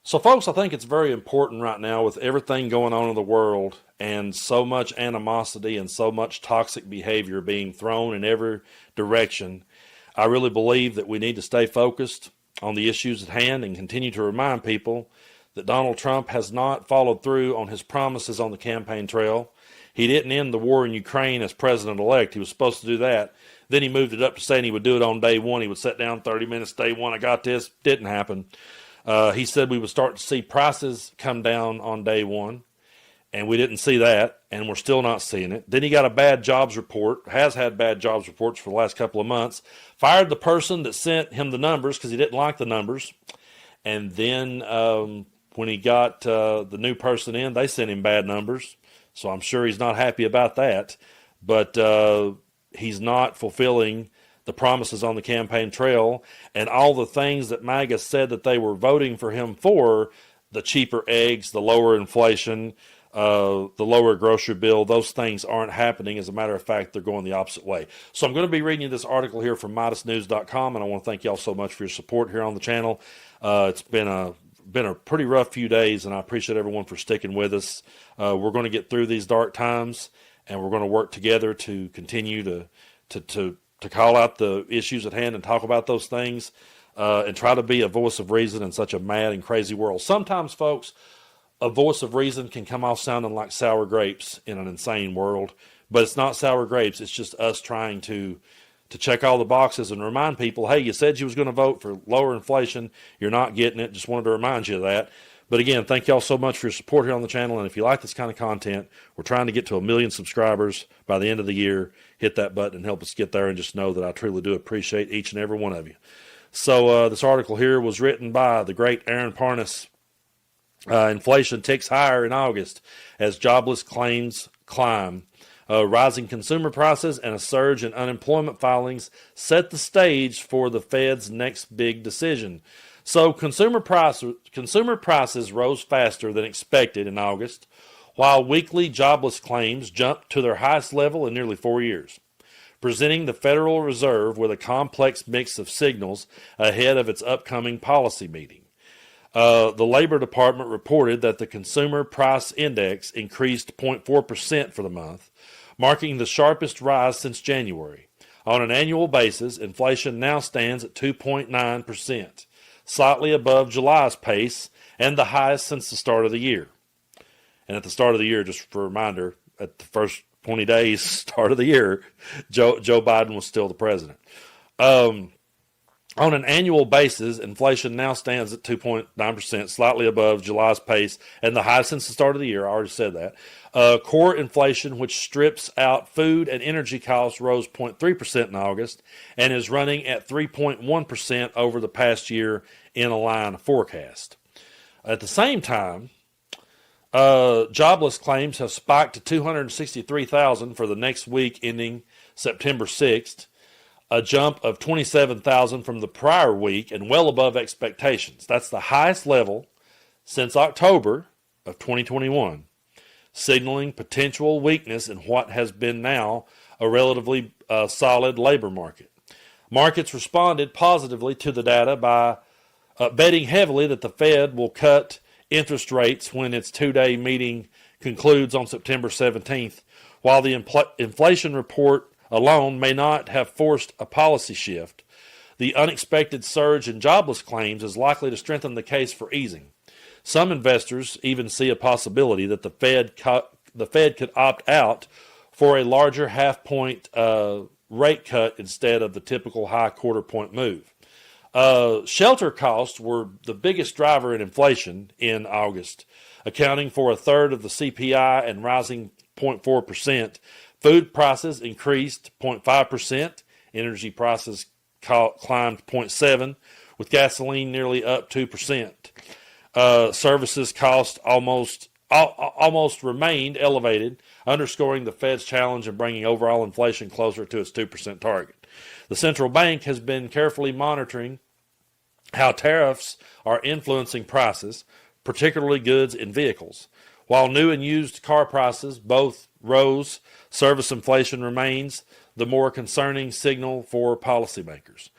So, folks, I think it's very important right now with everything going on in the world and so much animosity and so much toxic behavior being thrown in every direction. I really believe that we need to stay focused on the issues at hand and continue to remind people that Donald Trump has not followed through on his promises on the campaign trail. He didn't end the war in Ukraine as president-elect. He was supposed to do that. Then he moved it up to saying he would do it on day one. He would sit down 30 minutes day one. I got this. Didn't happen. He said we would start to see prices come down on day one, and we didn't see that, and we're still not seeing it. Then he got a bad jobs report, has had bad jobs reports for the last couple of months, fired the person that sent him the numbers because he didn't like the numbers, and then when he got the new person in, they sent him bad numbers, so I'm sure he's not happy about that, but he's not fulfilling the promises on the campaign trail, and all the things that MAGA said that they were voting for him for, the cheaper eggs, the lower inflation, the lower grocery bill, those things aren't happening. As a matter of fact, they're going the opposite way. So I'm going to be reading you this article here from MeidasNews.com, and I want to thank y'all so much for your support here on the channel. It's been a pretty rough few days, and I appreciate everyone for sticking with us. We're going to get through these dark times, and we're going to work together to continue to call out the issues at hand and talk about those things and try to be a voice of reason in such a mad and crazy world. Sometimes, folks, a voice of reason can come off sounding like sour grapes in an insane world, but it's not sour grapes. It's just us trying to check all the boxes and remind people, hey, you said you was going to vote for lower inflation. You're not getting it. Just wanted to remind you of that. But again, thank y'all so much for your support here on the channel. And if you like this kind of content, we're trying to get to 1 million subscribers by the end of the year. Hit that button and help us get there, and just know that I truly do appreciate each and every one of you. So this article here was written by the great Aaron Parnas. Inflation ticks higher in August as jobless claims climb. Rising consumer prices and a surge in unemployment filings set the stage for the Fed's next big decision. So consumer prices rose faster than expected in August, while weekly jobless claims jumped to their highest level in nearly 4 years, presenting the Federal Reserve with a complex mix of signals ahead of its upcoming policy meeting. The Labor Department reported that the Consumer Price Index increased 0.4% for the month, marking the sharpest rise since January. On an annual basis, inflation now stands at 2.9%. Slightly above July's pace and the highest since the start of the year. And at the start of the year, just for a reminder, at the first 20 days, start of the year, Joe Biden was still the president. On an annual basis, inflation now stands at 2.9%, slightly above July's pace and the highest since the start of the year. I already said that. Core inflation, which strips out food and energy costs, rose 0.3% in August and is running at 3.1% over the past year in a line forecast. At the same time, jobless claims have spiked to 263,000 for the next week ending September 6th. A jump of 27,000 from the prior week and well above expectations. That's the highest level since October of 2021, signaling potential weakness in what has been now a relatively solid labor market. Markets responded positively to the data by betting heavily that the Fed will cut interest rates when its two-day meeting concludes on September 17th, while the inflation report alone may not have forced a policy shift. The unexpected surge in jobless claims is likely to strengthen the case for easing. Some investors even see a possibility that the Fed could opt out for a larger half-point rate cut instead of the typical high quarter-point move. Shelter costs were the biggest driver in inflation in August, accounting for a third of the CPI and rising 0.4%. Food prices increased 0.5%. Energy prices climbed 0.7%, with gasoline nearly up 2%. Services cost almost remained elevated, underscoring the Fed's challenge in bringing overall inflation closer to its 2% target. The central bank has been carefully monitoring how tariffs are influencing prices, particularly goods and vehicles. While new and used car prices both rose, service inflation remains the more concerning signal for policymakers.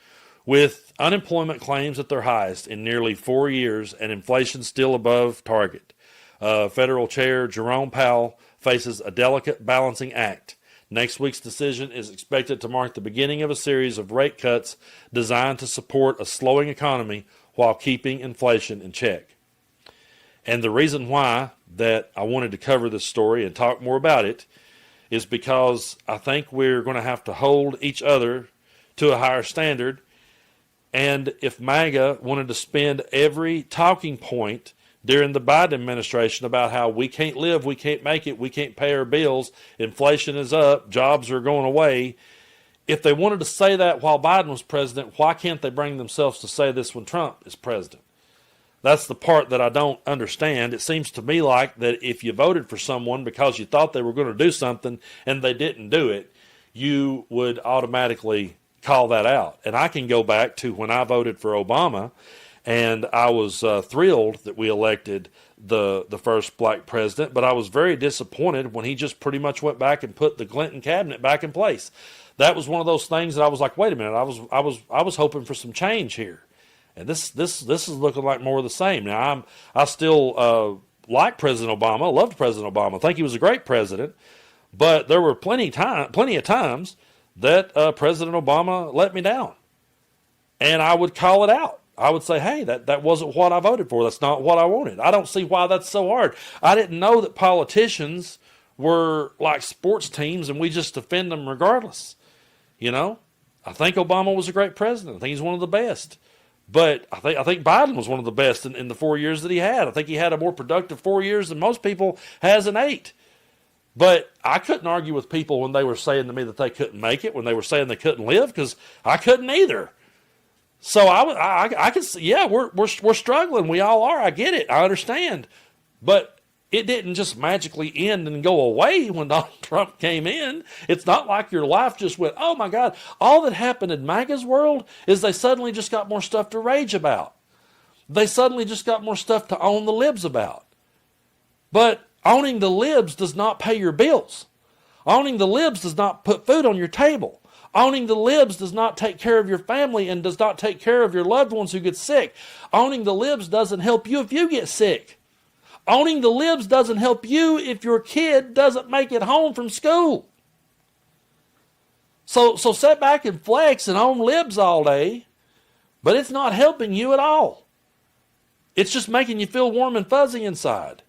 With unemployment claims at their highest in nearly 4 years and inflation still above target, Federal Chair Jerome Powell faces a delicate balancing act. Next week's decision is expected to mark the beginning of a series of rate cuts designed to support a slowing economy while keeping inflation in check. And the reason why that I wanted to cover this story and talk more about it is because I think we're going to have to hold each other to a higher standard. And if MAGA wanted to spend every talking point during the Biden administration about how we can't live, we can't make it, we can't pay our bills, inflation is up, jobs are going away, if they wanted to say that while Biden was president, why can't they bring themselves to say this when Trump is president? That's the part that I don't understand. It seems to me like that if you voted for someone because you thought they were going to do something and they didn't do it, you would automatically call that out. And I can go back to when I voted for Obama, and I was thrilled that we elected the first black president, but I was very disappointed when he just pretty much went back and put the Clinton cabinet back in place. That was one of those things that I was like, wait a minute, I was hoping for some change here. And this is looking like more of the same. Now, I still like President Obama. I loved President Obama. I think he was a great president. But there were plenty of times that President Obama let me down. And I would call it out. I would say, hey, that wasn't what I voted for. That's not what I wanted. I don't see why that's so hard. I didn't know that politicians were like sports teams and we just defend them regardless. You know, I think Obama was a great president. I think he's one of the best. But I think Biden was one of the best in the 4 years that he had. I think he had a more productive 4 years than most people has in 8. But I couldn't argue with people when they were saying to me that they couldn't make it, when they were saying they couldn't live, because I couldn't either. So I could see, yeah, we're struggling. We all are. I get it. I understand. But it didn't just magically end and go away when Donald Trump came in. It's not like your life just went, oh my God. All that happened in MAGA's world is they suddenly just got more stuff to rage about. They suddenly just got more stuff to own the libs about. But owning the libs does not pay your bills. Owning the libs does not put food on your table. Owning the libs does not take care of your family and does not take care of your loved ones who get sick. Owning the libs doesn't help you if you get sick. Owning the libs doesn't help you if your kid doesn't make it home from school. So sit back and flex and own libs all day, but it's not helping you at all. It's just making you feel warm and fuzzy inside.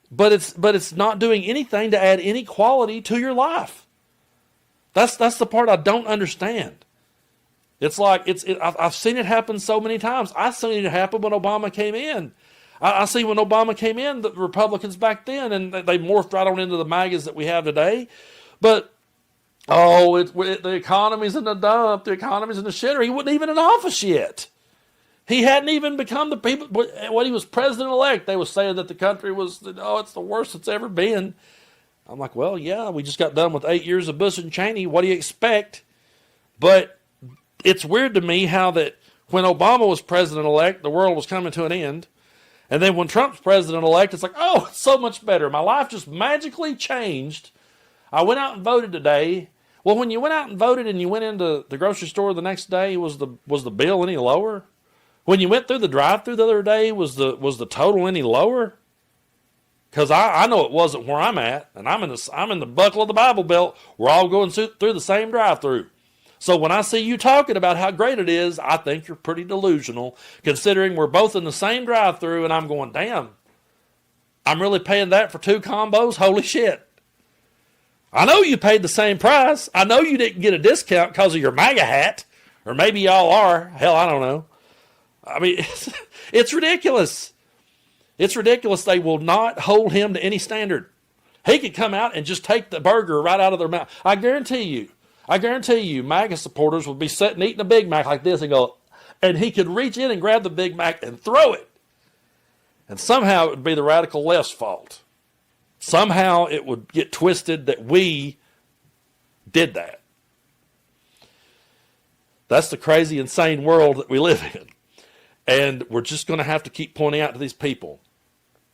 But it's not doing anything to add any quality to your life. That's the part I don't understand. It's like I've seen it happen so many times. I've seen it happen when Obama came in. I see when Obama came in, the Republicans back then, and they morphed right on into the MAGAs that we have today. But, the economy's in the dump. The economy's in the shitter. He wasn't even in office yet. He hadn't even become the people. When he was president-elect, they were saying that the country was, it's the worst it's ever been. I'm like, well, yeah, we just got done with 8 years of Bush and Cheney. What do you expect? But it's weird to me how that when Obama was president-elect, the world was coming to an end. And then when Trump's president-elect, it's like, oh, it's so much better. My life just magically changed. I went out and voted today. Well, when you went out and voted and you went into the grocery store the next day, was the bill any lower? When you went through the drive-thru the other day, was the total any lower? Because I know it wasn't where I'm at, and I'm in the buckle of the Bible Belt. We're all going through the same drive-thru. So when I see you talking about how great it is, I think you're pretty delusional, considering we're both in the same drive-thru, and I'm going, damn, I'm really paying that for 2 combos? Holy shit. I know you paid the same price. I know you didn't get a discount because of your MAGA hat, or maybe y'all are. Hell, I don't know. I mean, it's ridiculous. It's ridiculous. They will not hold him to any standard. He could come out and just take the burger right out of their mouth. I guarantee you, MAGA supporters would be sitting eating a Big Mac like this and go, and he could reach in and grab the Big Mac and throw it. And somehow it would be the radical left's fault. Somehow it would get twisted that we did that. That's the crazy, insane world that we live in. And we're just going to have to keep pointing out to these people.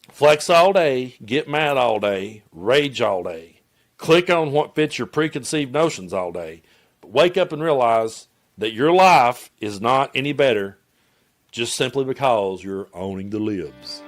Flex all day, get mad all day, rage all day. Click on what fits your preconceived notions all day. But wake up and realize that your life is not any better just simply because you're owning the libs.